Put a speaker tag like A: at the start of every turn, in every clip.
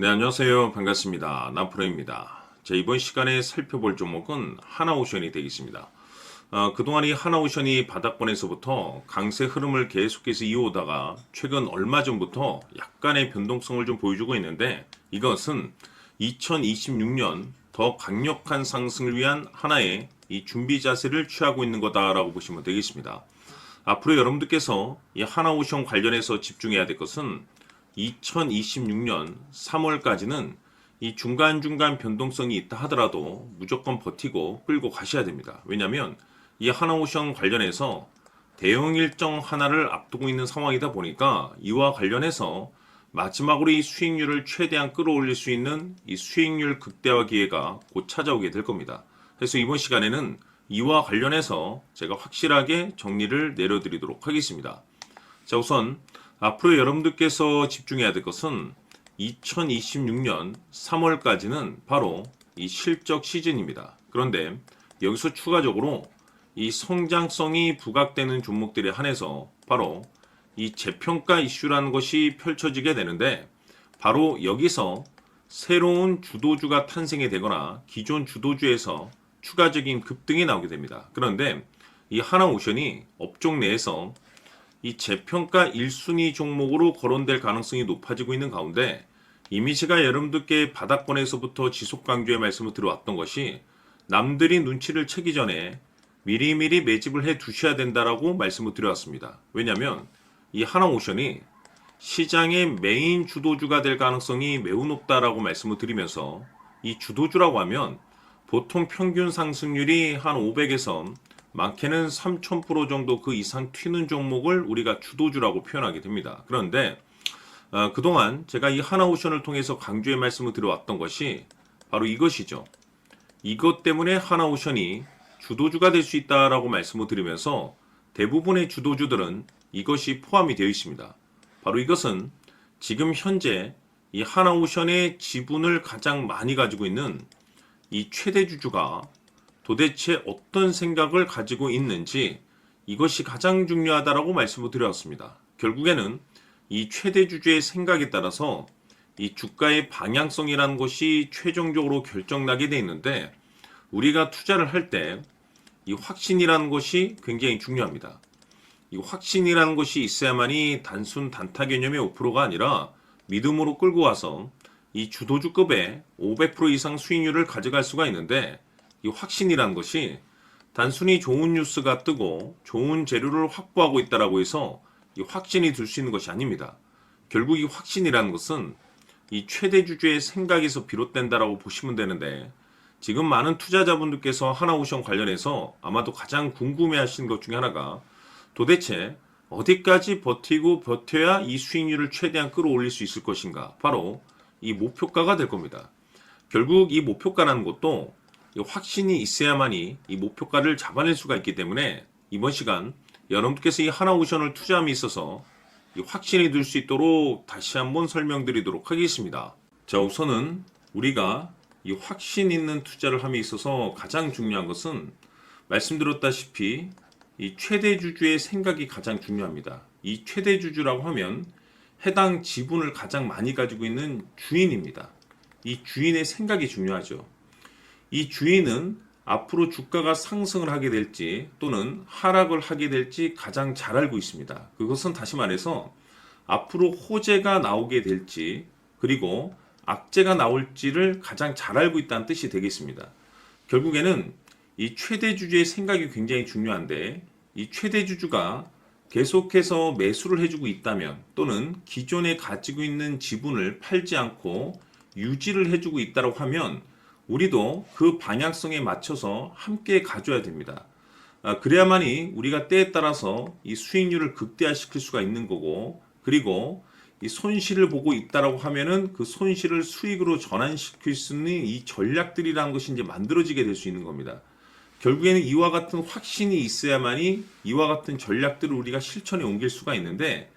A: 네, 안녕하세요. 반갑습니다. 나프로입니다. 자, 이번 시간에 살펴볼 종목은 하나오션이 되겠습니다. 그동안 이 하나오션이 바닥권에서부터 강세 흐름을 계속해서 이어오다가 최근 얼마 전부터 약간의 변동성을 좀 보여주고 있는데, 이것은 2026년 더 강력한 상승을 위한 하나의 이 준비 자세를 취하고 있는 거다라고 보시면 되겠습니다. 앞으로 여러분들께서 이 하나오션 관련해서 집중해야 될 것은 2026년 3월까지는 이 중간중간 변동성이 있다 하더라도 무조건 버티고 끌고 가셔야 됩니다. 왜냐하면 이 하나오션 관련해서 대응 일정 하나를 앞두고 있는 상황이다 보니까 이와 관련해서 마지막으로 이 수익률을 최대한 끌어올릴 수 있는 이 수익률 극대화 기회가 곧 찾아오게 될 겁니다. 그래서 이번 시간에는 이와 관련해서 제가 확실하게 정리를 내려드리도록 하겠습니다. 자, 우선 앞으로 여러분들께서 집중해야 될 것은 2026년 3월까지는 바로 이 실적 시즌입니다. 그런데 여기서 추가적으로 이 성장성이 부각되는 종목들에 한해서 바로 이 재평가 이슈라는 것이 펼쳐지게 되는데, 바로 여기서 새로운 주도주가 탄생이 되거나 기존 주도주에서 추가적인 급등이 나오게 됩니다. 그런데 이 하나오션이 업종 내에서 이 재평가 1순위 종목으로 거론될 가능성이 높아지고 있는 가운데, 이미 제가 여러분들께 바닥권에서부터 지속 강조의 말씀을 드려왔던 것이 남들이 눈치를 채기 전에 미리미리 매집을 해 두셔야 된다라고 말씀을 드려왔습니다. 왜냐하면 이 하나오션이 시장의 메인 주도주가 될 가능성이 매우 높다라고 말씀을 드리면서, 이 주도주라고 하면 보통 평균 상승률이 한 500에서 많게는 3000% 정도 그 이상 튀는 종목을 우리가 주도주라고 표현하게 됩니다. 그런데 그동안 제가 이 하나오션을 통해서 강조의 말씀을 드려왔던 것이 바로 이것이죠. 이것 때문에 하나오션이 주도주가 될 수 있다라고 말씀을 드리면서 대부분의 주도주들은 이것이 포함이 되어 있습니다. 바로 이것은 지금 현재 이 하나오션의 지분을 가장 많이 가지고 있는 이 최대주주가 도대체 어떤 생각을 가지고 있는지, 이것이 가장 중요하다라고 말씀을 드렸습니다. 결국에는 이 최대주주의 생각에 따라서 이 주가의 방향성이라는 것이 최종적으로 결정나게 돼 있는데, 우리가 투자를 할 때 이 확신이라는 것이 굉장히 중요합니다. 이 확신이라는 것이 있어야만이 단순 단타 개념의 5%가 아니라 믿음으로 끌고 와서 이 주도주급의 500% 이상 수익률을 가져갈 수가 있는데, 이 확신이라는 것이 단순히 좋은 뉴스가 뜨고 좋은 재료를 확보하고 있다라고 해서 이 확신이 들 수 있는 것이 아닙니다. 결국 이 확신이라는 것은 이 최대주주의 생각에서 비롯된다라고 보시면 되는데, 지금 많은 투자자분들께서 하나오션 관련해서 아마도 가장 궁금해하시는 것 중에 하나가 도대체 어디까지 버티고 버텨야 이 수익률을 최대한 끌어올릴 수 있을 것인가, 바로 이 목표가가 될 겁니다. 결국 이 목표가라는 것도 확신이 있어야만이 이 목표가를 잡아낼 수가 있기 때문에, 이번 시간 여러분께서 이 하나오션을 투자함에 있어서 이 확신이 들 수 있도록 다시 한번 설명드리도록 하겠습니다. 자, 우선은 우리가 이 확신 있는 투자를 함에 있어서 가장 중요한 것은 말씀드렸다시피 이 최대주주의 생각이 가장 중요합니다. 이 최대주주라고 하면 해당 지분을 가장 많이 가지고 있는 주인입니다. 이 주인의 생각이 중요하죠. 이 주인은 앞으로 주가가 상승을 하게 될지 또는 하락을 하게 될지 가장 잘 알고 있습니다. 그것은 다시 말해서 앞으로 호재가 나오게 될지 그리고 악재가 나올지를 가장 잘 알고 있다는 뜻이 되겠습니다. 결국에는 이 최대주주의 생각이 굉장히 중요한데, 이 최대주주가 계속해서 매수를 해주고 있다면 또는 기존에 가지고 있는 지분을 팔지 않고 유지를 해주고 있다고 하면 우리도 그 방향성에 맞춰서 함께 가져야 됩니다. 그래야만이 우리가 때에 따라서 이 수익률을 극대화시킬 수가 있는 거고, 그리고 이 손실을 보고 있다라고 하면은 그 손실을 수익으로 전환시킬 수 있는 이 전략들이라는 것이 이제 만들어지게 될 수 있는 겁니다. 결국에는 이와 같은 확신이 있어야만이 이와 같은 전략들을 우리가 실천에 옮길 수가 있는데,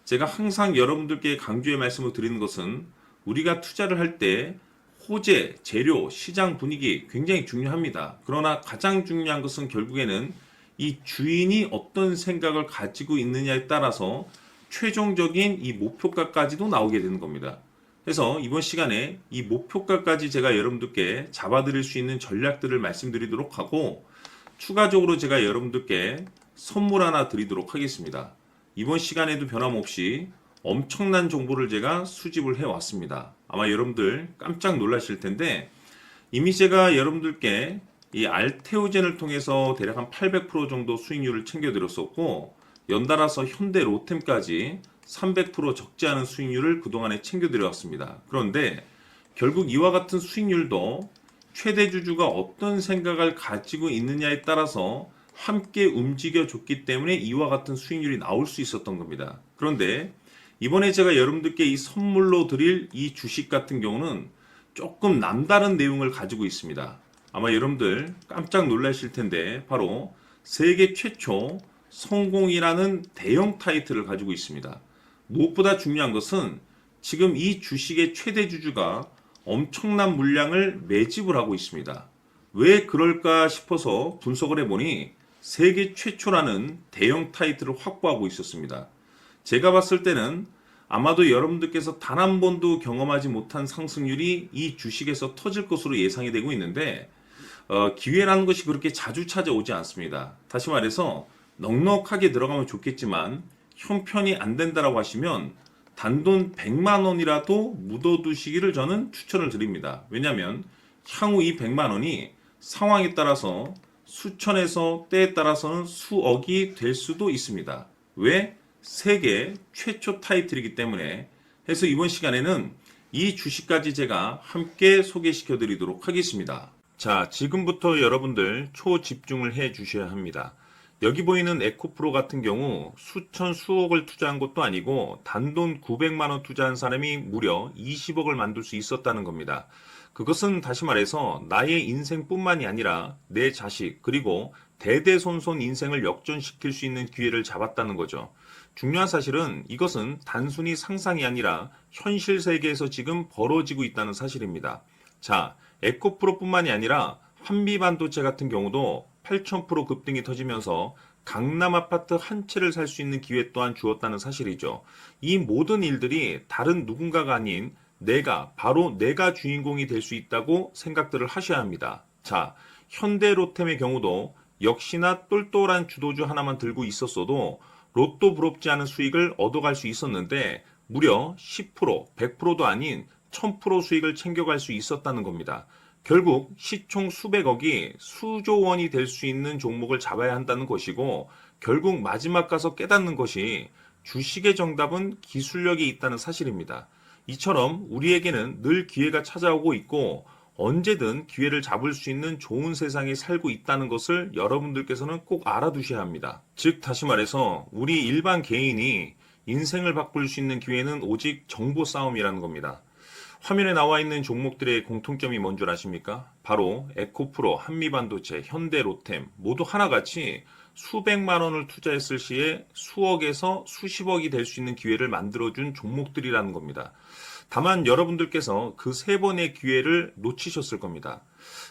A: 제가 항상 여러분들께 강조의 말씀을 드리는 것은 우리가 투자를 할 때 호재, 재료, 시장 분위기 굉장히 중요합니다. 그러나 가장 중요한 것은 결국에는 이 주인이 어떤 생각을 가지고 있느냐에 따라서 최종적인 이 목표가까지도 나오게 되는 겁니다. 그래서 이번 시간에 이 목표가까지 제가 여러분들께 잡아드릴 수 있는 전략들을 말씀드리도록 하고, 추가적으로 제가 여러분들께 선물 하나 드리도록 하겠습니다. 이번 시간에도 변함없이 엄청난 정보를 제가 수집을 해왔습니다. 아마 여러분들 깜짝 놀라실 텐데, 이미 제가 여러분들께 이 알테오젠을 통해서 대략 한 800% 정도 수익률을 챙겨드렸었고, 연달아서 현대 로템까지 300% 적지 않은 수익률을 그동안에 챙겨드려왔습니다. 그런데 결국 이와 같은 수익률도 최대 주주가 어떤 생각을 가지고 있느냐에 따라서 함께 움직여줬기 때문에 이와 같은 수익률이 나올 수 있었던 겁니다. 그런데 이번에 제가 여러분들께 이 선물로 드릴 이 주식 같은 경우는 조금 남다른 내용을 가지고 있습니다. 아마 여러분들 깜짝 놀라실 텐데, 바로 세계 최초 성공이라는 대형 타이틀을 가지고 있습니다. 무엇보다 중요한 것은 지금 이 주식의 최대 주주가 엄청난 물량을 매집을 하고 있습니다. 왜 그럴까 싶어서 분석을 해보니 세계 최초라는 대형 타이틀을 확보하고 있었습니다. 제가 봤을 때는 아마도 여러분들께서 단 한 번도 경험하지 못한 상승률이 이 주식에서 터질 것으로 예상이 되고 있는데, 기회라는 것이 그렇게 자주 찾아오지 않습니다. 다시 말해서 넉넉하게 들어가면 좋겠지만 형편이 안 된다라고 하시면 단돈 100만 원이라도 묻어두시기를 저는 추천을 드립니다. 왜냐하면 향후 이 100만 원이 상황에 따라서 수천에서 때에 따라서는 수억이 될 수도 있습니다. 왜? 세계 최초 타이틀이기 때문에. 해서 이번 시간에는 이 주식까지 제가 함께 소개시켜 드리도록 하겠습니다. 자, 지금부터 여러분들 초집중을 해 주셔야 합니다. 여기 보이는 에코프로 같은 경우 수천 수억을 투자한 것도 아니고 단돈 900만 원 투자한 사람이 무려 20억을 만들 수 있었다는 겁니다. 그것은 다시 말해서 나의 인생뿐만이 아니라 내 자식 그리고 대대손손 인생을 역전시킬 수 있는 기회를 잡았다는 거죠. 중요한 사실은 이것은 단순히 상상이 아니라 현실 세계에서 지금 벌어지고 있다는 사실입니다. 자, 에코프로뿐만이 아니라 한미반도체 같은 경우도 8,000% 급등이 터지면서 강남 아파트 한 채를 살 수 있는 기회 또한 주었다는 사실이죠. 이 모든 일들이 다른 누군가가 아닌 바로 내가 주인공이 될 수 있다고 생각들을 하셔야 합니다. 자, 현대로템의 경우도 역시나 똘똘한 주도주 하나만 들고 있었어도 로또 부럽지 않은 수익을 얻어갈 수 있었는데 무려 10%, 100%도 아닌 1000% 수익을 챙겨갈 수 있었다는 겁니다. 결국 시총 수백억이 수조 원이 될 수 있는 종목을 잡아야 한다는 것이고, 결국 마지막 가서 깨닫는 것이 주식의 정답은 기술력이 있다는 사실입니다. 이처럼 우리에게는 늘 기회가 찾아오고 있고 언제든 기회를 잡을 수 있는 좋은 세상에 살고 있다는 것을 여러분들께서는 꼭 알아두셔야 합니다. 즉 다시 말해서 우리 일반 개인이 인생을 바꿀 수 있는 기회는 오직 정보 싸움이라는 겁니다. 화면에 나와 있는 종목들의 공통점이 뭔 줄 아십니까? 바로 에코프로, 한미반도체, 현대로템 모두 하나같이 수백만 원을 투자했을 시에 수억에서 수십억이 될 수 있는 기회를 만들어준 종목들이라는 겁니다. 다만 여러분들께서 그 세 번의 기회를 놓치셨을 겁니다.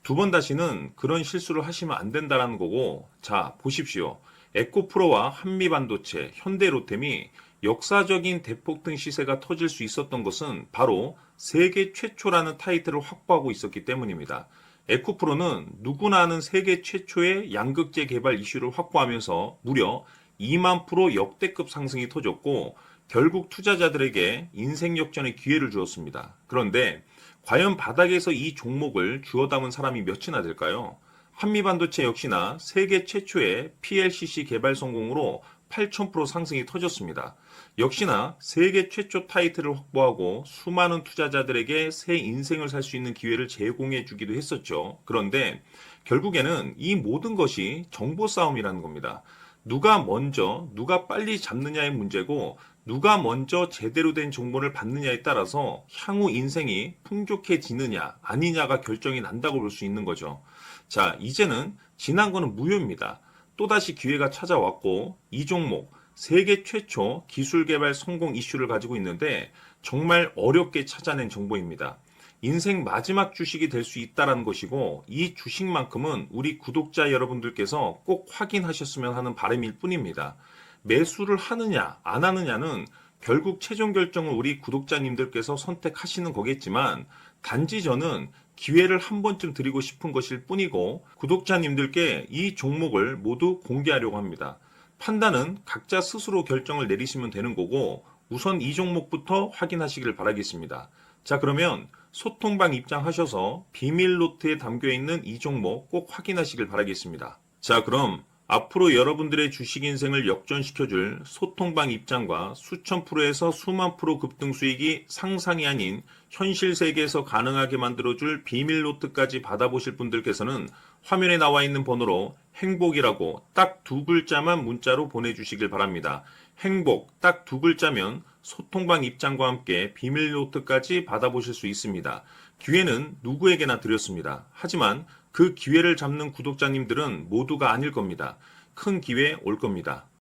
A: 두 번 다시는 그런 실수를 하시면 안 된다는 거고, 자 보십시오. 에코프로와 한미반도체, 현대로템이 역사적인 대폭등 시세가 터질 수 있었던 것은 바로 세계 최초라는 타이틀을 확보하고 있었기 때문입니다. 에코프로는 누구나 아는 세계 최초의 양극재 개발 이슈를 확보하면서 무려 2만 프로 역대급 상승이 터졌고 결국 투자자들에게 인생 역전의 기회를 주었습니다. 그런데 과연 바닥에서 이 종목을 주워 담은 사람이 몇이나 될까요? 한미반도체 역시나 세계 최초의 PLCC 개발 성공으로 8,000% 상승이 터졌습니다. 역시나 세계 최초 타이틀을 확보하고 수많은 투자자들에게 새 인생을 살 수 있는 기회를 제공해 주기도 했었죠. 그런데 결국에는 이 모든 것이 정보 싸움이라는 겁니다. 누가 먼저, 누가 빨리 잡느냐의 문제고 누가 먼저 제대로 된 정보를 받느냐에 따라서 향후 인생이 풍족해지느냐 아니냐가 결정이 난다고 볼 수 있는 거죠. 자, 이제는 지난 거는 무효입니다. 또다시 기회가 찾아왔고 이 종목 세계 최초 기술 개발 성공 이슈를 가지고 있는데 정말 어렵게 찾아낸 정보입니다. 인생 마지막 주식이 될 수 있다는 것이고 이 주식만큼은 우리 구독자 여러분들께서 꼭 확인하셨으면 하는 바람일 뿐입니다. 매수를 하느냐 안 하느냐는 결국 최종 결정을 우리 구독자님들께서 선택하시는 거겠지만 단지 저는 기회를 한 번쯤 드리고 싶은 것일 뿐이고 구독자님들께 이 종목을 모두 공개하려고 합니다. 판단은 각자 스스로 결정을 내리시면 되는 거고 우선 이 종목부터 확인하시길 바라겠습니다. 자, 그러면 소통방 입장하셔서 비밀 노트에 담겨 있는 이 종목 꼭 확인하시길 바라겠습니다. 자, 그럼 앞으로 여러분들의 주식 인생을 역전시켜줄 소통방 입장과 수천 프로에서 수만 프로 급등 수익이 상상이 아닌 현실 세계에서 가능하게 만들어줄 비밀 노트까지 받아보실 분들께서는 화면에 나와 있는 번호로 행복이라고 딱 두 글자만 문자로 보내주시길 바랍니다. 행복 딱 두 글자면 소통방 입장과 함께 비밀 노트까지 받아보실 수 있습니다. 기회는 누구에게나 드렸습니다. 하지만 그 기회를 잡는 구독자님들은 모두가 아닐 겁니다. 큰 기회 올 겁니다.